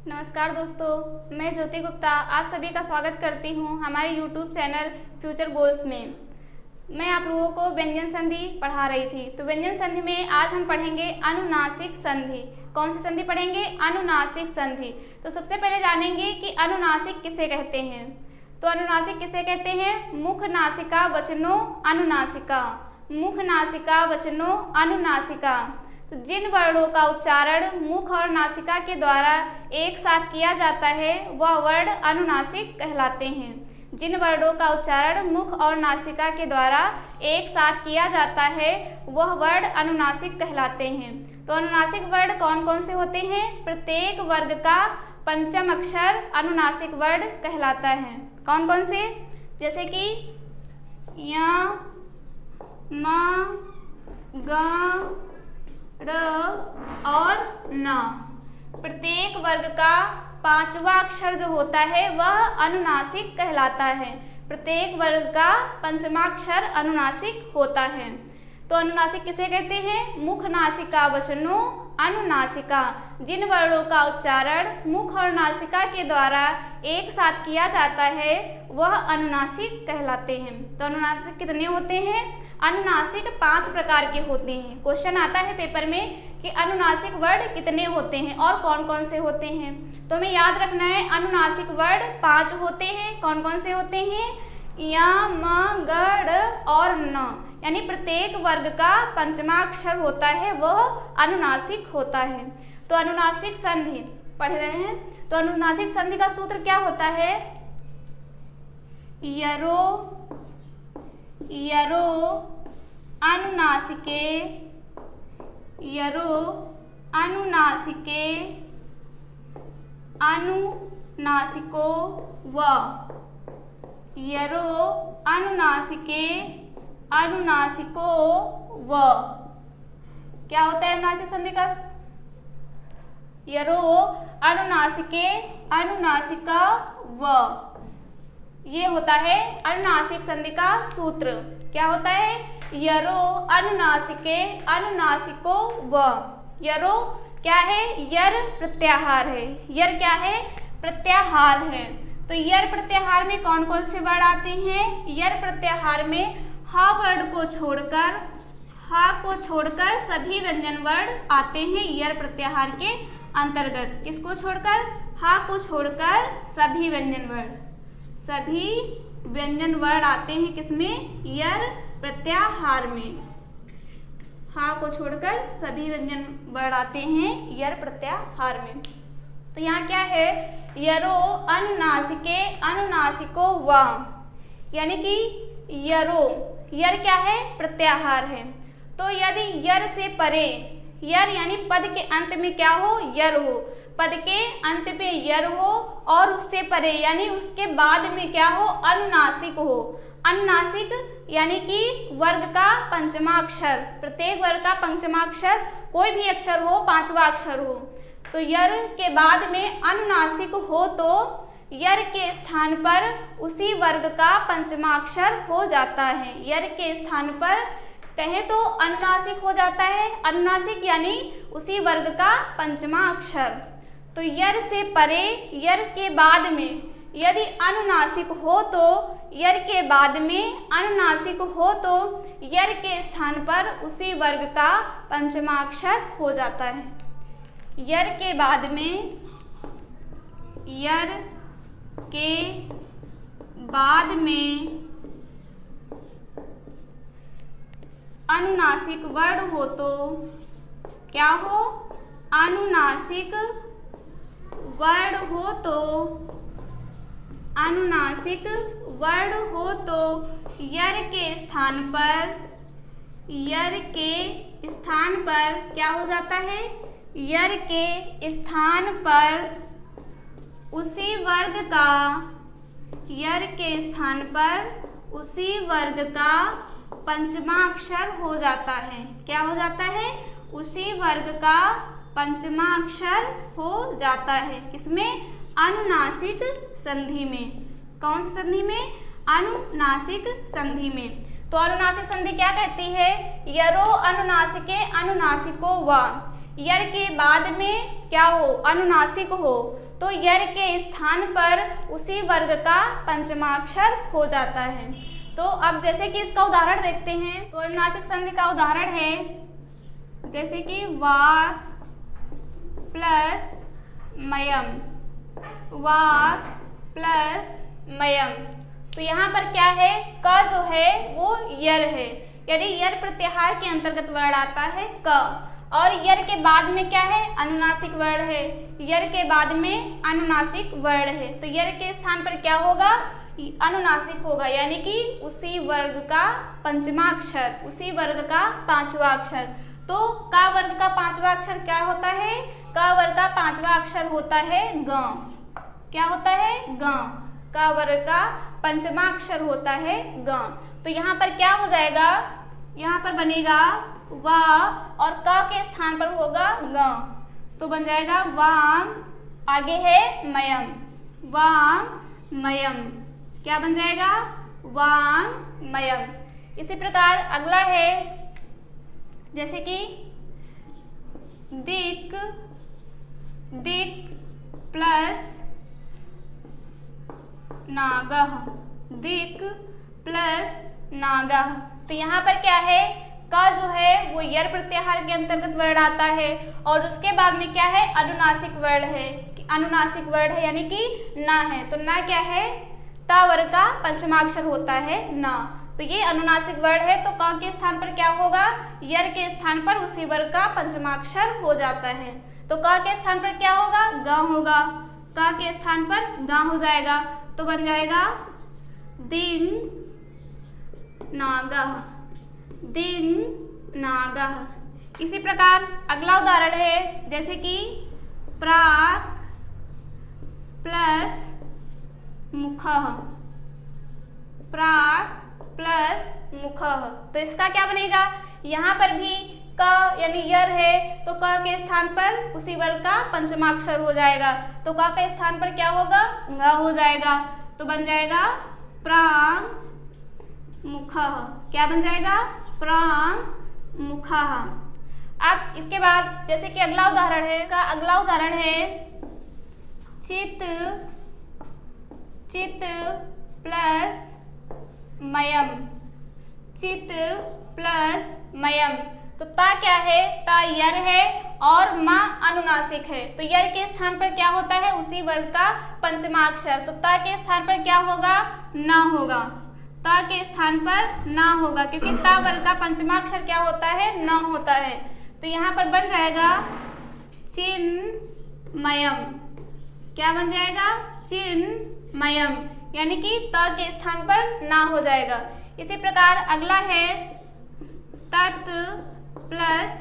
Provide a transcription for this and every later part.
नमस्कार दोस्तों, मैं ज्योति गुप्ता आप सभी का स्वागत करती हूं हमारे YouTube चैनल फ्यूचर गोल्स में। मैं आप लोगों को व्यंजन संधि पढ़ा रही थी। तो व्यंजन संधि में आज हम पढ़ेंगे अनुनासिक संधि। कौन सी संधि पढ़ेंगे? अनुनासिक संधि। तो सबसे पहले जानेंगे कि अनुनासिक किसे कहते हैं। तो अनुनासिक किसे कहते हैं? मुख नासिका वचनों अनुनासिका। मुख नासिका वचनों अनुनासिका। तो जिन वर्णों का उच्चारण मुख और नासिका के द्वारा एक साथ किया जाता है वह वर्ण अनुनासिक कहलाते हैं। जिन वर्णों का उच्चारण मुख और नासिका के द्वारा एक साथ किया जाता है वह वर्ण अनुनासिक कहलाते हैं। तो अनुनासिक वर्ण कौन कौन से होते हैं? प्रत्येक वर्ग का पंचम अक्षर अनुनासिक वर्ण कहलाता है। कौन कौन से? जैसे कि या, म, ग, र और न। प्रत्येक वर्ग का पांचवा अक्षर जो होता है वह अनुनासिक कहलाता है। प्रत्येक वर्ग का पंचमाक्षर अनुनासिक होता है। तो अनुनासिक किसे कहते हैं? मुख नासिका वचनों अनुनासिका। जिन वर्णों का उच्चारण मुख और नासिका के द्वारा एक साथ किया जाता है वह अनुनासिक कहलाते हैं। तो अनुनासिक कितने होते हैं? अनुनासिक 5 प्रकार के होते हैं। क्वेश्चन आता है पेपर में कि अनुनासिक वर्ण कितने होते हैं और कौन कौन से होते हैं। तो हमें याद रखना है अनुनासिक वर्ण 5 होते हैं। कौन कौन से होते हैं? या, म, ग, ड़ और न। यानी प्रत्येक वर्ग का पंचमाक्षर होता है वह अनुनासिक होता है। तो अनुनासिक संधि पढ़ रहे हैं। तो अनुनासिक संधि का सूत्र क्या होता है? यरो यरो अनुनासिके, यरो अनुनासिके, अनुनासिको व। यरो अनुनासिके, अनुनासिको व। क्या होता है अनुनासिक संधि का? यरो अनुनासिके, अनुनासिका व। ये होता है अनुनासिक संधि का सूत्र। क्या होता है? यरो अनुनासिके, अनुनासिको व। यरो क्या है? यर प्रत्याहार है। यर क्या है? प्रत्याहार है। तो यर प्रत्याहार में कौन कौन से वर्ण आते हैं? यर प्रत्याहार में ह वर्ण को छोड़कर, ह को छोड़कर सभी व्यंजन वर्ण आते हैं यर प्रत्याहार के अंतर्गत। किसको छोड़कर? ह को छोड़कर सभी व्यंजन वर्ण। सभी व्यंजन वर्ण आते हैं किसमें? यर प्रत्याहार में। ह को छोड़कर सभी व्यंजन वर्ण आते हैं यर प्रत्याहार में। तो यहाँ क्या है? यरो अनुनासिके, अनुनासिको व। यानी कि यरो, यर क्या है? प्रत्याहार है। तो यदि यर से परे, यर यानी पद के अंत में क्या हो? यर हो। पद के अंत पे यर हो और उससे परे यानी उसके बाद में क्या हो? अनुनासिक हो। अनुनासिक यानी कि वर्ग का पंचमाक्षर। प्रत्येक वर्ग का पंचमाक्षर कोई भी अक्षर हो, 5वां अक्षर हो। तो यर के बाद में अनुनासिक हो तो यर के स्थान पर उसी वर्ग का पंचमाक्षर हो जाता है। यर के स्थान पर कहे तो अनुनासिक हो जाता है। अनुनासिक यानी उसी वर्ग का पंचमा अक्षर। तो यर से परे, यर के बाद में यदि अनुनासिक हो तो, यर के बाद में अनुनासिक हो तो यर के स्थान पर उसी वर्ग का पंचमाक्षर हो जाता है। यर के बाद में, यर के बाद में अनुनासिक वर्ण हो तो क्या हो? अनुनासिक वर्ण हो तो, अनुनासिक वर्ण हो तो यर के स्थान पर, यर के स्थान पर क्या हो जाता है? यर के स्थान पर उसी वर्ग का, यर के स्थान पर उसी वर्ग का पंचमाक्षर हो जाता है। क्या हो जाता है? उसी वर्ग का पंचमाक्षर हो जाता है। किसमें? अनुनासिक संधि में। कौन सी संधि में? अनुनासिक संधि में। तो अनुनासिक संधि क्या कहती है? यरो अनुनासिके अनुनासिको व। यर के बाद में क्या हो? अनुनासिक हो तो यर के स्थान पर उसी वर्ग का पंचमाक्षर हो जाता है। तो अब जैसे कि इसका उदाहरण देखते हैं, तो अनुनासिक संधि का उदाहरण है जैसे कि वाक् प्लस मयम, वाक् प्लस मयम। तो यहाँ पर क्या है, क जो है वो यर है, यानी यर प्रत्याहार के अंतर्गत वर्ण आता है क, और यर के बाद में क्या है, अनुनासिक वर्ण है, यर के बाद में अनुनासिक वर्ण है। तो यर के स्थान पर क्या होगा, अनुनासिक होगा, यानी कि उसी वर्ग का पंचमा अक्षर, उसी वर्ग का पांचवा अक्षर। तो का वर्ग का पांचवा अक्षर क्या होता है, का वर्ग का पांचवा अक्षर होता है ग। क्या होता है, ग। का वर्ग का पंचमा अक्षर होता है ग। तो यहाँ पर क्या हो जाएगा, यहाँ पर बनेगा वा और क के स्थान पर होगा ग, तो बन जाएगा वांग, आगे है मयम, वांग मयम। क्या बन जाएगा, वांग मयम। इसी प्रकार अगला है जैसे कि दिक, दिक प्लस नागह, दिक प्लस नागह। तो यहाँ पर क्या है, का जो है वो यर प्रत्याहार के अंतर्गत वर्ण आता है, और उसके बाद में क्या है, अनुनासिक वर्ण है, अनुनासिक वर्ण है यानी कि ना है। तो ना क्या है, ता वर्ग का पंचमाक्षर होता है ना। तो ये अनुनासिक वर्ण है, तो क के स्थान पर क्या होगा, यर के स्थान पर उसी वर्ग का पंचमाक्षर हो जाता है। तो क के स्थान पर क्या होगा, ग होगा, क के स्थान पर ग हो जाएगा, तो बन जाएगा दिन नागह, दिन नागह। इसी प्रकार अगला उदाहरण है जैसे कि प्राक प्लस मुखः, प्राक प्लस मुखः। तो इसका क्या बनेगा, यहाँ पर भी क यानी यर है, तो क के स्थान पर उसी वर्ग का पंचमाक्षर हो जाएगा, तो क के स्थान पर क्या होगा, ग हो जाएगा, तो बन जाएगा प्रांग मुखः। क्या बन जाएगा, प्रांग मुखः। अब इसके बाद जैसे कि अगला उदाहरण है, का अगला उदाहरण है चित, चित प्लस मयम, चित प्लस मयम। तो ता क्या है, ता यर है और मा अनुनासिक है, तो यर के स्थान पर क्या होता है, उसी वर्ग का पंचमाक्षर, तो ता के स्थान पर क्या होगा, ना होगा, ता के स्थान पर ना होगा, क्योंकि ता वर्ग का पंचमाक्षर क्या होता है, ना होता है। तो यहाँ पर बन जाएगा चिन्मयम। क्या बन जाएगा, चिन्मयम, यानी कि त के स्थान पर ना हो जाएगा। इसी प्रकार अगला है तत् प्लस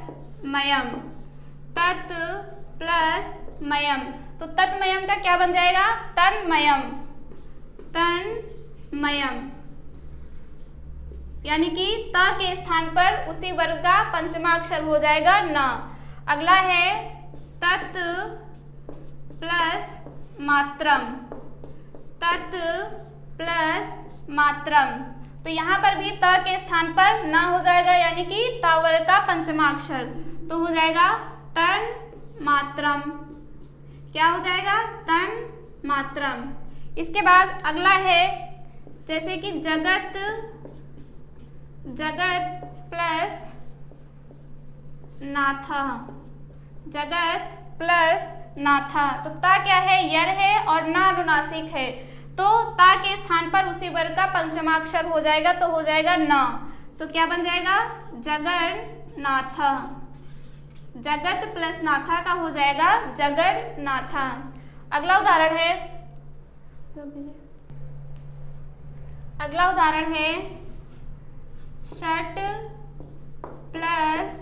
मयम, तत् प्लस मयम। तो तन्मयम का क्या बन जाएगा, तन्मयम, तन्मयम, यानी कि त के स्थान पर उसी वर्ग का पंचमाक्षर हो जाएगा न। अगला है तत् प्लस मात्रम, तत् प्लस मात्रम। तो यहाँ पर भी त के स्थान पर न हो जाएगा, यानी कि त वर्ग का पंचमाक्षर, तो हो जाएगा तन मात्रम। क्या हो जाएगा, तन मात्रम। इसके बाद अगला है जैसे कि जगत, जगत प्लस नाथा, जगत प्लस नाथा। तो ता क्या है, यर है और ना अनुनासिक है, तो ता के स्थान पर उसी वर्ग का पंचमाक्षर हो जाएगा, तो हो जाएगा न। तो क्या बन जाएगा, जगन्नाथा, जगत प्लस नाथा का हो जाएगा जगन्नाथा। अगला उदाहरण है, अगला उदाहरण है षट प्लस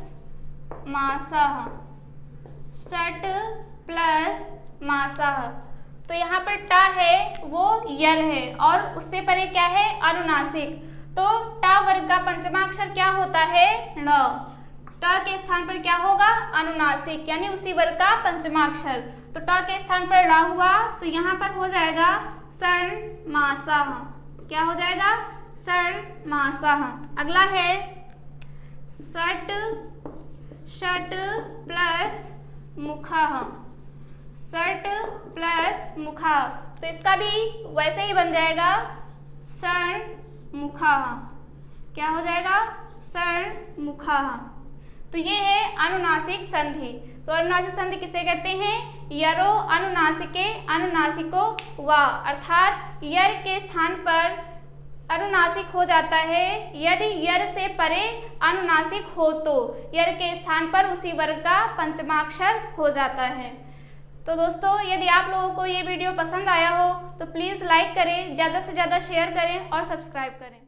मासः, षट प्लस मासः। तो यहाँ पर टा है वो यर है और उससे परे क्या है, अनुनासिक, तो टा वर्ग का पंचमाक्षर क्या होता है, ण। ट के स्थान पर क्या होगा, अनुनासिक, यानी उसी वर्ग का पंचमाक्षर, तो ट के स्थान पर ण हुआ, तो यहाँ पर हो जाएगा षण मासः। क्या हो जाएगा, षण मासः। अगला है षट, षट प्लस मुखः, षट प्लस मुखा, तो इसका भी वैसे ही बन जाएगा षण्मुखः। क्या हो जाएगा? षण्मुखः। तो ये है अनुनासिक संधि। तो अनुनासिक संधि किसे कहते हैं? यरो अनुनासिके अनुनासिको वा, अर्थात यर के स्थान पर अनुनासिक हो जाता है यदि यर से परे अनुनासिक हो तो यर के स्थान पर उसी वर्ग का पंचमाक्षर हो जाता है। तो दोस्तों, यदि आप लोगों को ये वीडियो पसंद आया हो तो प्लीज़ लाइक करें, ज़्यादा से ज़्यादा शेयर करें और सब्सक्राइब करें।